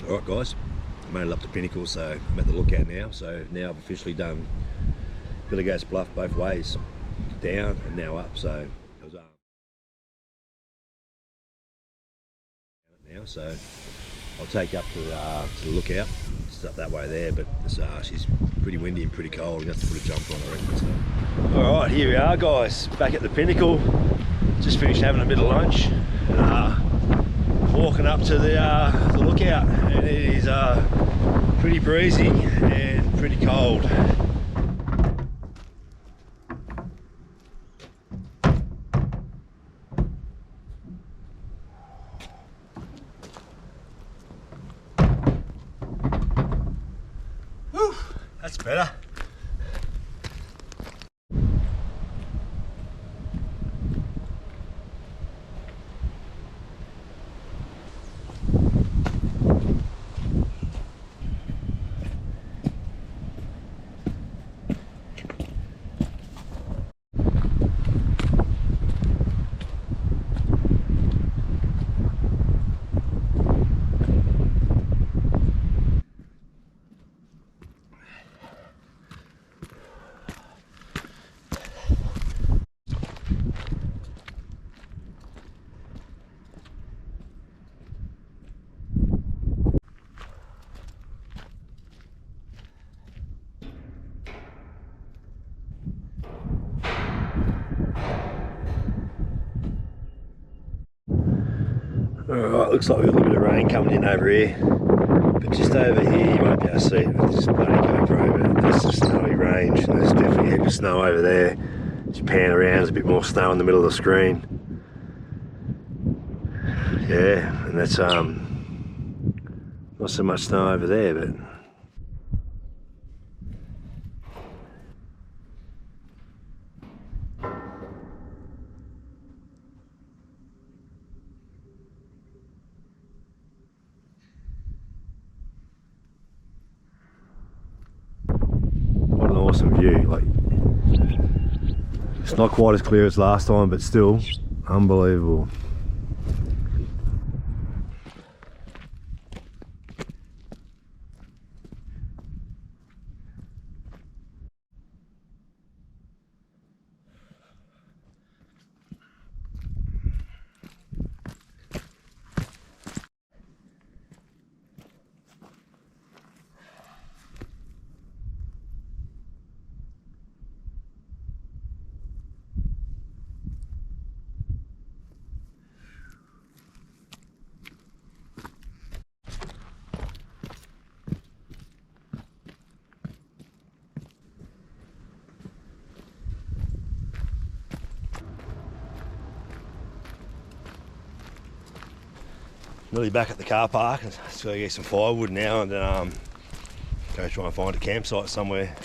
Alright guys, I made it up to Pinnacles, so I'm at the lookout now. So now I've officially done Billy Goat Bluff both ways, down and now up. So it was now, so I'll take you up to the lookout. It's up that way there, but it's, she's pretty windy and pretty cold. You have to put a jumper on, I reckon. So. Alright, here we are guys, back at the Pinnacle. Just finished having a bit of lunch. Walking up to the lookout, and it is pretty breezy and pretty cold. Whew, that's better. Alright, looks like we've got a little bit of rain coming in over here, but just over here you won't be able to see it with this bloody GoPro, but there's the snowy range, and there's definitely a heap of snow over there. Just pan around, there's a bit more snow in the middle of the screen. Yeah, and that's not so much snow over there, but what an awesome view. Like, it's not quite as clear as last time, but still unbelievable. Nearly back at the car park, so I get some firewood now and then go try and find a campsite somewhere.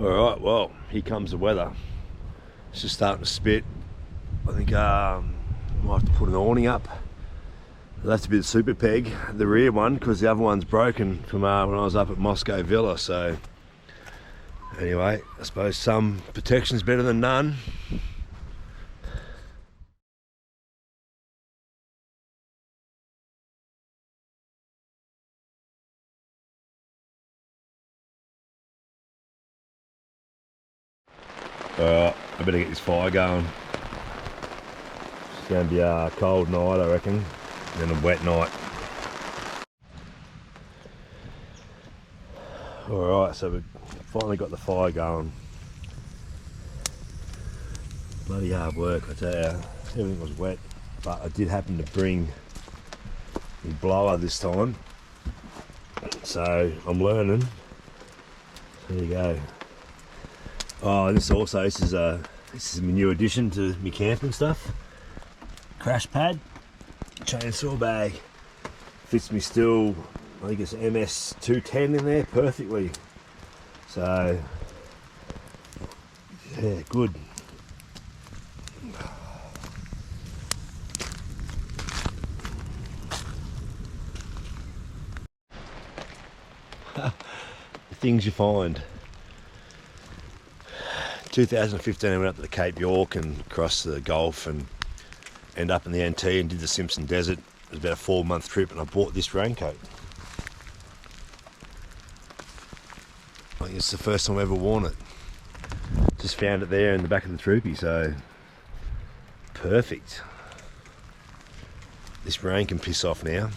Alright, well, here comes the weather. It's just starting to spit. I think I might have to put an awning up. That's a bit of super peg, the rear one, because the other one's broken from when I was up at Moscow Villa. So anyway, I suppose some protection's better than none. Alright, I better get this fire going. It's going to be a cold night, I reckon, and a wet night. Alright, so we've finally got the fire going. Bloody hard work, I tell you. Everything was wet, but I did happen to bring the blower this time. So I'm learning. There you go. Oh, this is a my new addition to my camping stuff. Crash pad, chainsaw bag. Fits me still, I think it's MS 210 in there perfectly. So yeah, good. The things you find. 2015 I went up to the Cape York and across the Gulf and ended up in the NT and did the Simpson Desert. It was about a 4-month trip and I bought this raincoat. I think it's the first time I've ever worn it. Just found it there in the back of the Troopy, so perfect. This rain can piss off now.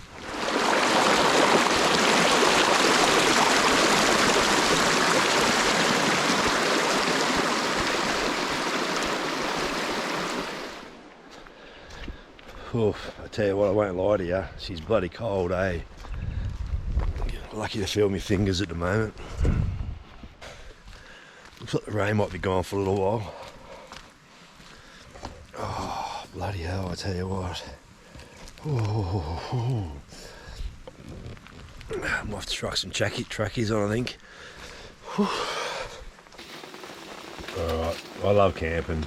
Oof, I tell you what, I won't lie to you, she's bloody cold, eh? Lucky to feel my fingers at the moment. Looks like the rain might be gone for a little while. Oh, bloody hell, I tell you what. Oh. I might have to try some trackies on, I think. Alright, I love camping.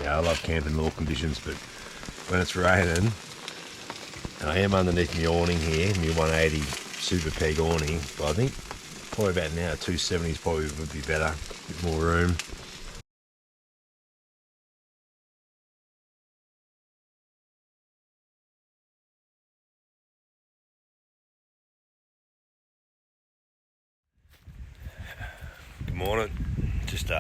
Yeah, I love camping in all conditions, but when it's raining, and I am underneath my awning here, my 180 super peg awning, but I think probably about now 270s probably would be better, a bit more room. Good morning, just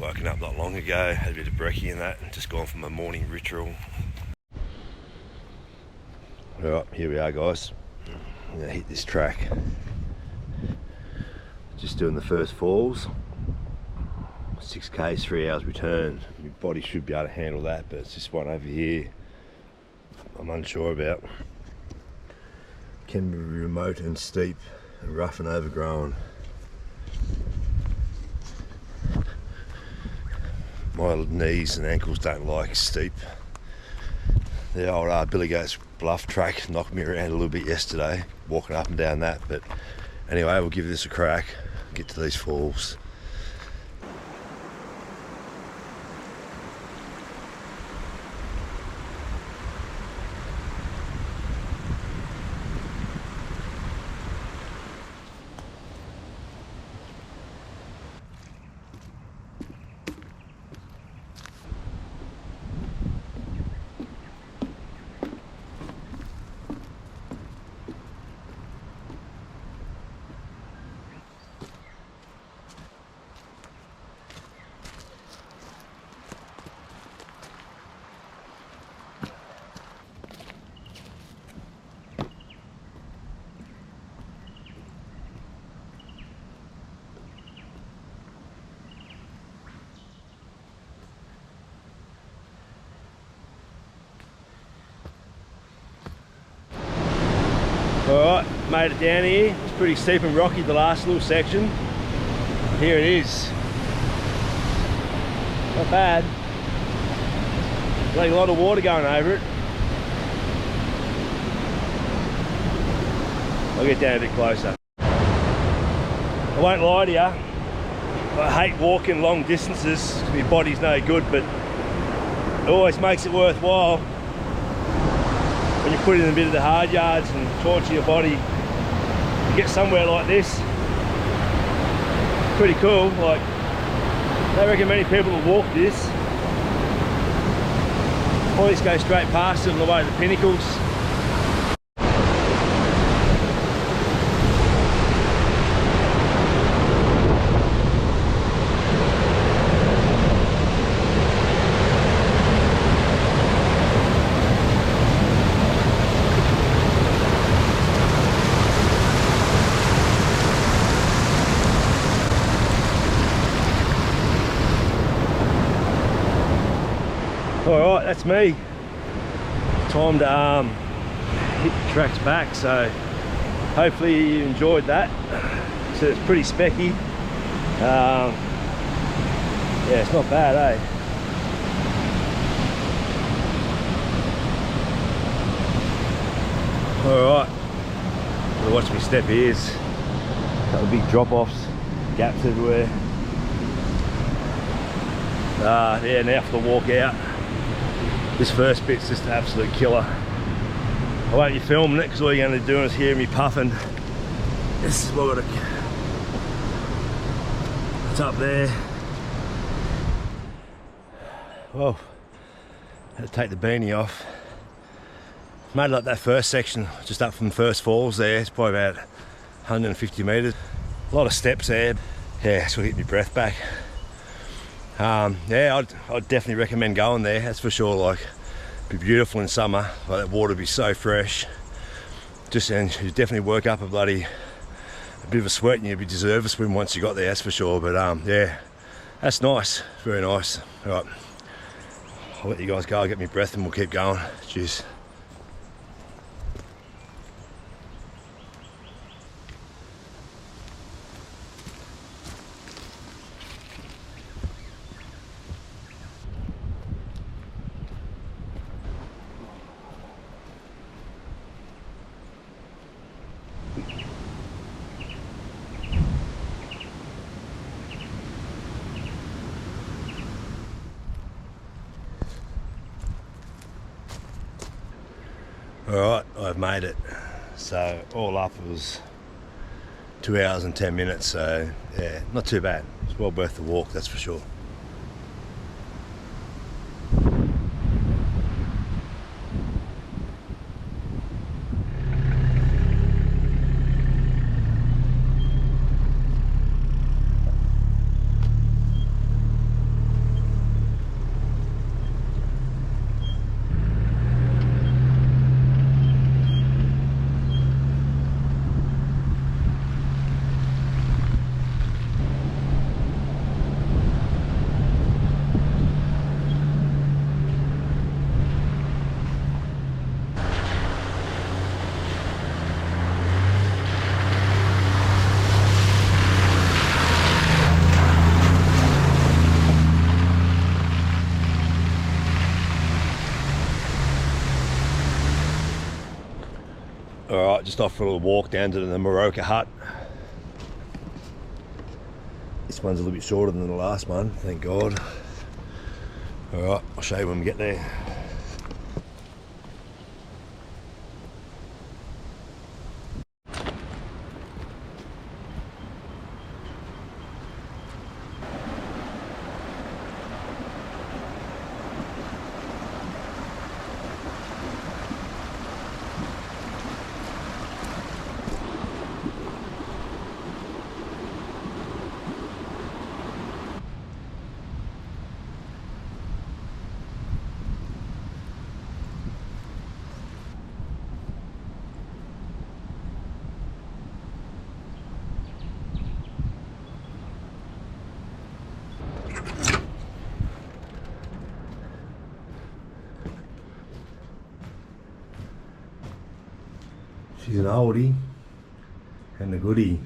woken up not long ago, had a bit of brekkie and that, and just gone for my morning ritual. Alright, here we are guys. I'm going to hit this track. Just doing the first falls. 6K, 3 hours return. My body should be able to handle that, but it's this one over here I'm unsure about. Can be remote and steep and rough and overgrown. My knees and ankles don't like steep. The old Billy Goat Bluff track knocked me around a little bit yesterday, walking up and down that, but anyway, we'll give this a crack, get to these falls. Alright, made it down here. It's pretty steep and rocky, the last little section. Here it is. Not bad. Like a lot of water going over it. I'll get down a bit closer. I won't lie to you, I hate walking long distances. My body's no good, but it always makes it worthwhile when you put in a bit of the hard yards and torture your body. You get somewhere like this, pretty cool. Like, I don't reckon many people will walk this. Or just go straight past it on the way to the Pinnacles. Alright, that's me. Time to hit the tracks back, so hopefully you enjoyed that. So it's pretty specky. Yeah, it's not bad, eh? Alright, watch me step here. A couple of big drop-offs, gaps everywhere. Yeah, now for the walk out. This first bit's just an absolute killer. I won't be filming it because all you're going to do is hear me puffing. This is what I've got to... It's up there. Whoa. Had to take the beanie off. Made like that first section, just up from the first falls there. It's probably about 150 metres. A lot of steps there. Yeah, it's going to get my breath back. Yeah, I'd definitely recommend going there, that's for sure. Like, it'd be beautiful in summer, like that water would be so fresh. And you definitely work up a bit of a sweat, and you'd deserve a swim once you got there, that's for sure. But yeah, that's nice, very nice. All right, I'll let you guys go, I'll get my breath and we'll keep going. Cheers. Alright, I've made it. So all up it was 2 hours and 10 minutes, so yeah, not too bad. It's well worth the walk, that's for sure. Alright, just off for a little walk down to the Moroka Hut. This one's a little bit shorter than the last one, thank God. Alright, I'll show you when we get there. She's an oldie and a goodie.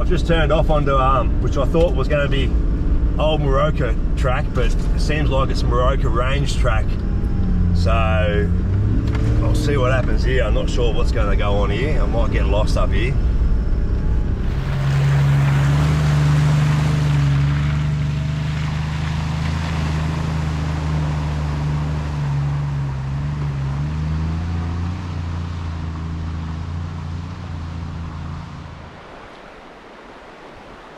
I've just turned off onto which I thought was going to be old Moroka track, but it seems like it's Moroka range track. So I'll see what happens here. I'm not sure what's going to go on here. I might get lost up here.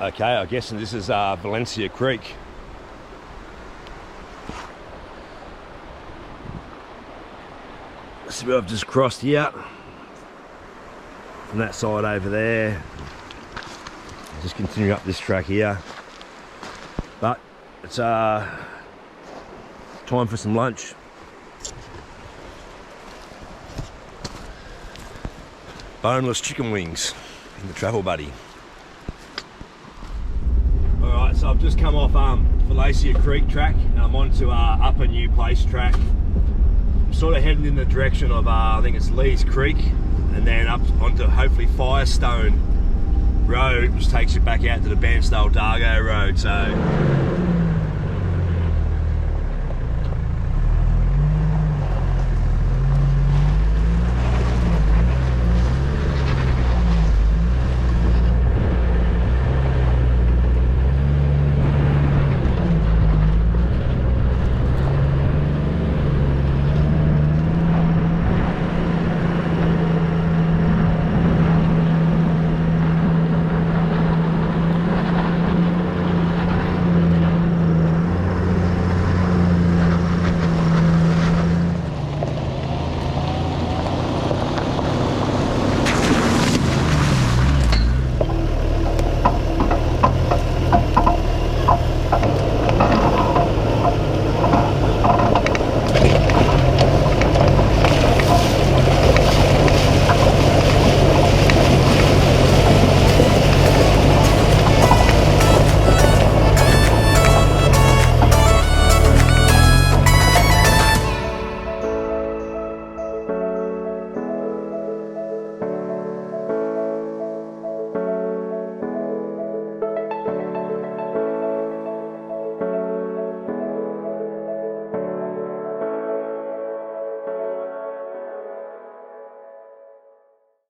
Okay, I guess this is Valencia Creek. So I've just crossed here from that side over there. Just continue up this track here. But it's time for some lunch. Boneless chicken wings in the travel buddy. Alright, so I've just come off Valencia Creek track and I'm onto Upper New Place track. I'm sort of heading in the direction of I think it's Lees Creek, and then up onto hopefully Firestone Road, which takes you back out to the Bairnsdale Dargo Road. So